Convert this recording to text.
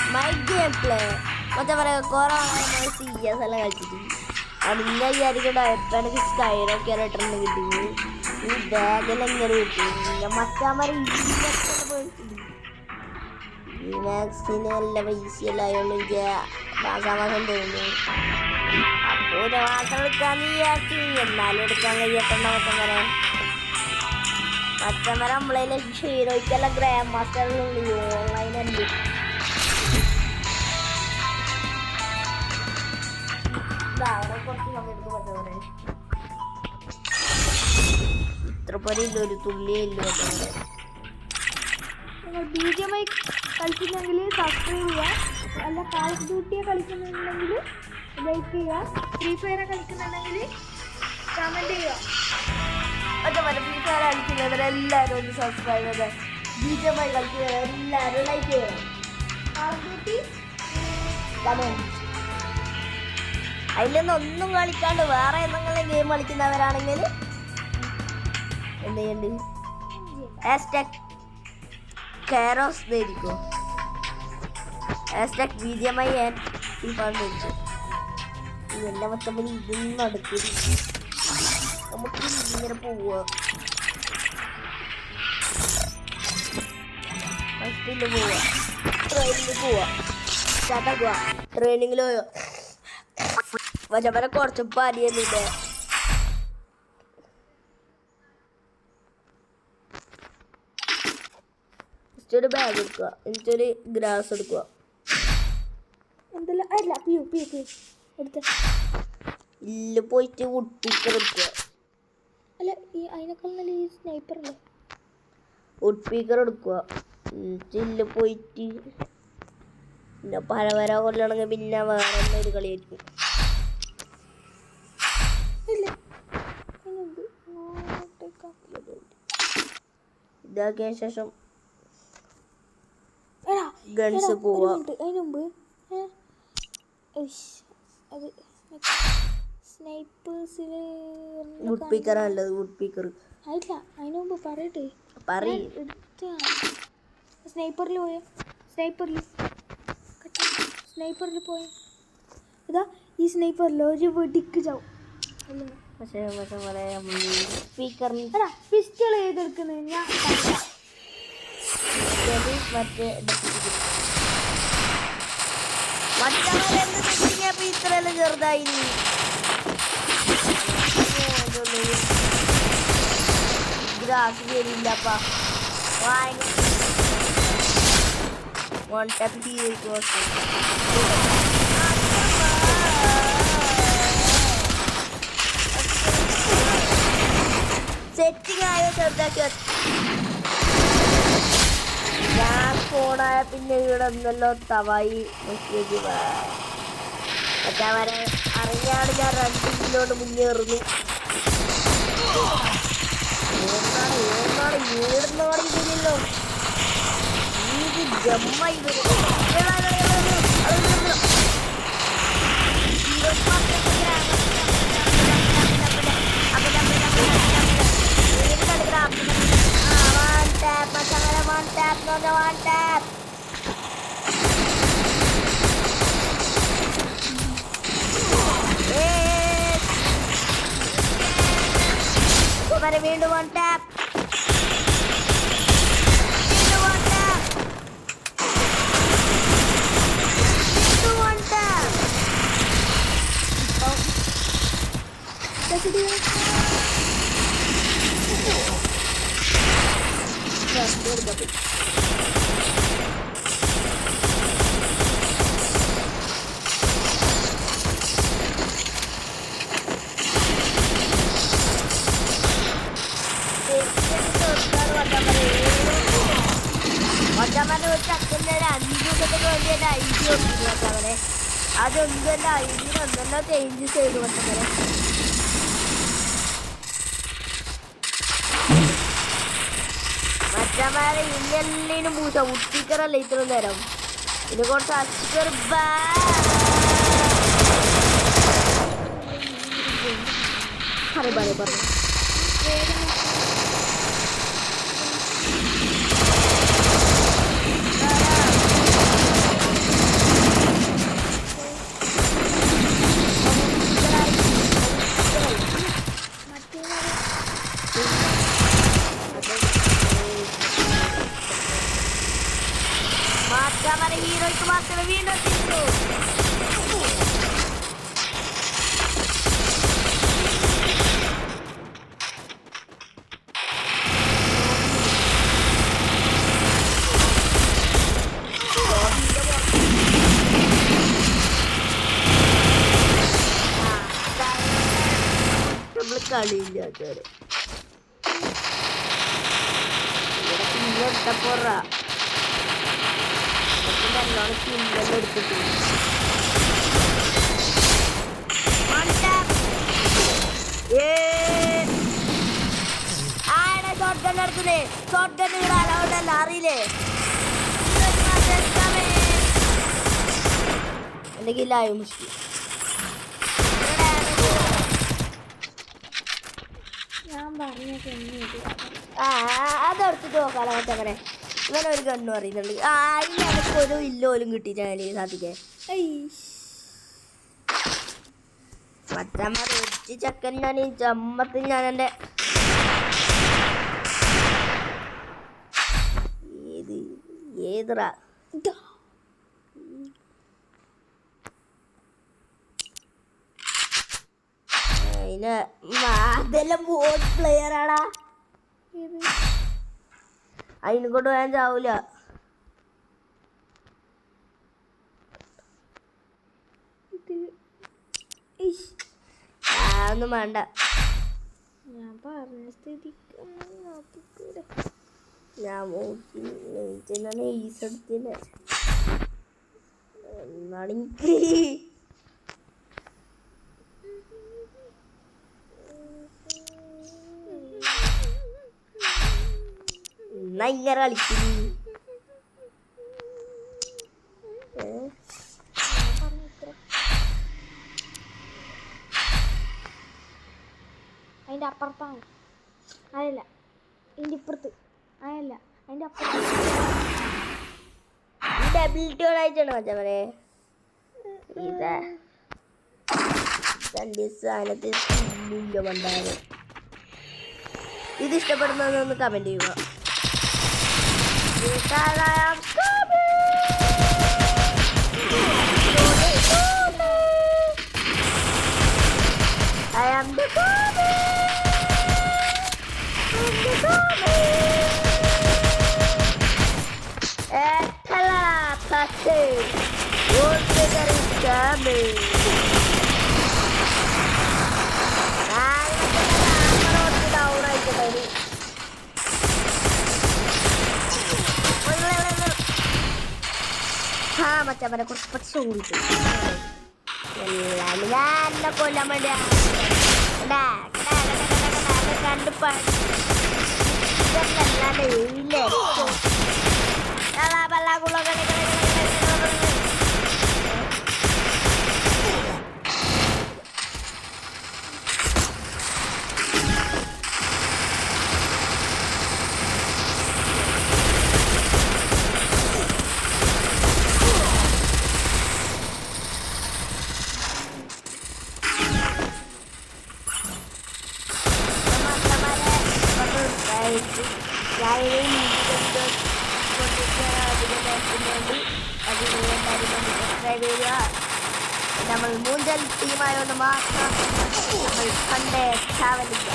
My gameplay. Macam mana korang masih ya salah കളിച്ചിട്ട് അതിന്റെ വിചാരിക്കണ്ട എപ്പോഴാണ് സ്കൈറോ ക്യാരക്ടർ കിട്ടിയത് ഈ ബാഗെല്ലാം ഇങ്ങനെ കിട്ടി മച്ചാമാരെ ഈ മാക്സിന് നല്ല പൈസയെല്ലായോണ്ട് എനിക്ക് മാസാമാസം തോന്നുന്നു അപ്പോൾ ഒരു മാസം എടുക്കാന്ന് വിചാരിച്ചു എന്നാലും എടുക്കാൻ കഴിയട്ടണ്ട മച്ചന്മാരെ നമ്മളെ ഹീറോയ്ക്കെല്ലാം ഗ്രാൻഡ് മാസ്റ്ററിലുണ്ട് ഓൺലൈനുണ്ട് കുറച്ച് സമയത്ത് പറ്റവരെ ഇത്ര പേരില്ല ഒരു തുള്ളിയില്ല BGMI കളിക്കുന്നെങ്കിൽ സബ്സ്ക്രൈബ് ചെയ്യുക അല്ല കാൾ ഓഫ് ഡ്യൂട്ടിയെ കളിക്കുന്നുണ്ടെങ്കിൽ ലൈക്ക് ചെയ്യുക ഫ്രീ ഫയർ കളിക്കുന്നുണ്ടെങ്കിൽ കമൻറ്റ് ചെയ്യുക അതേപോലെ ഫ്രീ ഫയർ കളിക്കുന്നവരെല്ലാവരും ഒന്ന് സബ്സ്ക്രൈബ് ചെയ്ത് BGMI കളിക്കുന്നവരെല്ലാവരും ലൈക്ക് ചെയ്യണം കാൾ ഓഫ് ഡ്യൂട്ടി കമൻറ്റ് അതിലൊന്നും ഒന്നും കളിക്കാണ്ട് വേറെ എന്തെങ്കിലും ഗെയിം കളിക്കുന്നവരാണെങ്കിൽ എന്ത് ചെയ്യണ്ട് #Karos ധരിക്കോ #BGMI and FIFA ധരിച്ചു ഇതെല്ലാം മൊത്തം ഇതൊന്നും നടക്കില്ല നമുക്ക് ഇങ്ങനെ പോവുക ഫസ്റ്റില് പോവുക ട്രെയിനിൽ പോവുക സ്റ്റാർട്ടാക്കുക ട്രെയിനിങ്ങിൽ പോയോ മറ്റേ കുറച്ച് പനിയൊന്നുമില്ല ഒരു ബാഗ് എടുക്കുക എന്നിട്ടൊരു ഗ്രാസ് എടുക്കുക എന്തെല്ലാം അല്ല പിയു എടുത്ത ഇല്ല പോയിട്ട് വുഡ്പീക്കർ എടുക്കുക അല്ല ഈ അതിനേക്കാൾ നല്ല ഈ സ്നൈപ്പർ അല്ലേ വുഡ്പീക്കർ എടുക്കുക ഇല്ല പോയിട്ട് പിന്നെ പല കൊല്ലാണെങ്കിൽ പിന്നെ വേറെ ഒരു കളിയായിരിക്കും ഇതാക്കിയ ശേഷം ഗൺസ് പോവാ അതിന് മുമ്പ് അത് സ്നൈപ്പേഴ്സിൽ വുഡ്പീക്കർ നല്ലത് വുഡ്പീക്കർ ആയില്ല അതിന് മുമ്പ് പറയട്ടെ സ്നൈപ്പറിൽ പോയ ഇതാ ഈ സ്നൈപ്പറിൽ ഒരു വെടിക്ക് ചാവും പക്ഷേ സ്പീക്കറിന് പിസ്റ്റൾ ചെയ്തെടുക്കുന്നത് ഞാൻ മറ്റേ ഇത്രയെല്ലാം ചെറുതായി ഗ്രാസ് ശരിയില്ലപ്പാ വൺ ടാപ്പ് ചെയ്ത് സെറ്റിംഗ് ആയോ ചെറുതാക്കി ഞാൻ ഫോണായ പിന്നെ ഇവിടെ ഒന്നല്ലോ തവായി മെസ്സേജ് മറ്റേ വരെ അറിഞ്ഞാണ് ഞാൻ 2 കിലോട്ട് മുന്നേറുന്നു ഏടുന്നാണ് ഇതില്ലല്ലോ ഇത് ജമ്മായി one tap. വീണ്ടും one tap. വീണ്ടും one tap. വീണ്ടും one tap. അതൊന്നും ഐഡിയ ഒന്നെല്ലാം ചേഞ്ച് ചെയ്തു പറ്റുന്നത് മറ്റന്മാരെ ഇന്നെല്ലിനും പൂച്ച ഉട്ടിക്കറല്ലേ ഇത്ര നേരം ഇത് കുറച്ച് അച്ഛർ പറഞ്ഞു മച്ചാമാരെ ഹീറോയ്ക്ക് മാത്രമേ വീണ്ടും എത്തിയിട്ടുള്ളൂ. നമ്മള് കളിയില്ല അതുവരെ എടുത്തപ്പോറ നല്ലോണം ചില്ലെല്ലാം എടുത്തിട്ട് ആടെ ഷോട്ട് ഗൺ എടുക്കുന്നേ. ഷോട്ട് ഗൺ ഇവിടെ അലൗഡല്ല, അറിയില്ലേ? അല്ലെങ്കിൽ ആയി മുഷ്ടി ഞാൻ പറഞ്ഞൊക്കെ അതെടുത്തിട്ട് നോക്കാലോ മറ്റവരെ. ഇവനൊരു ഗണ്ണും അറിയുന്നുണ്ട്. അതിനകത്ത് ഒരു ഇല്ലോലും കിട്ടിയിട്ടാണ് സാധിക്കേ. മച്ചന്മാർ ഒറ്റ ചക്കൻ ഞാൻ ഈ ചമ്മത്തിൽ ഞാൻ എൻ്റെ ഏതറാ അതെല്ലാം ബോട്ട് പ്ലെയർ ആടാ. അതിനെ കൊണ്ട് പോയാൻ ചാവൂല. ഒന്നും വേണ്ട. ഞാൻ പറഞ്ഞ സ്ഥിതിക്ക് ഞാൻ ഈസെടുത്തില്ല എന്നാണെങ്കിൽ എന്നാ ഇങ്ങനെ കളിക്കുന്നു. അതിൻ്റെ അപ്പുറത്താണ്. അതല്ല ഇതിൻ്റെ ഇപ്പുറത്ത്. അതല്ല അതിൻ്റെ അപ്പുറത്ത്. അബിലിറ്റി ആയിട്ടാണ് മച്ചവരെ ഇതാ സാധനത്തിൽ സ്കില്ലില്ല പണ്ടാണ്. ഇത് ഇഷ്ടപ്പെടുന്നതെന്ന് കമന്റ് ചെയ്യുക. I am the Kobe. Etala pate. Wolfgar is coming. മച്ചവരെ കുറച്ച് പക്ഷെ ഓടിച്ചു എല്ലാം ഞാൻ എന്നെ കൊല്ലാൻ വേണ്ടിയാ കണ്ട് ഇല്ലേ നമ്മൾ മൂഞ്ചൽ ടീമായോണ്ട് മാത്രം നമ്മൾ കണ്ടേ ചാവലില്ല.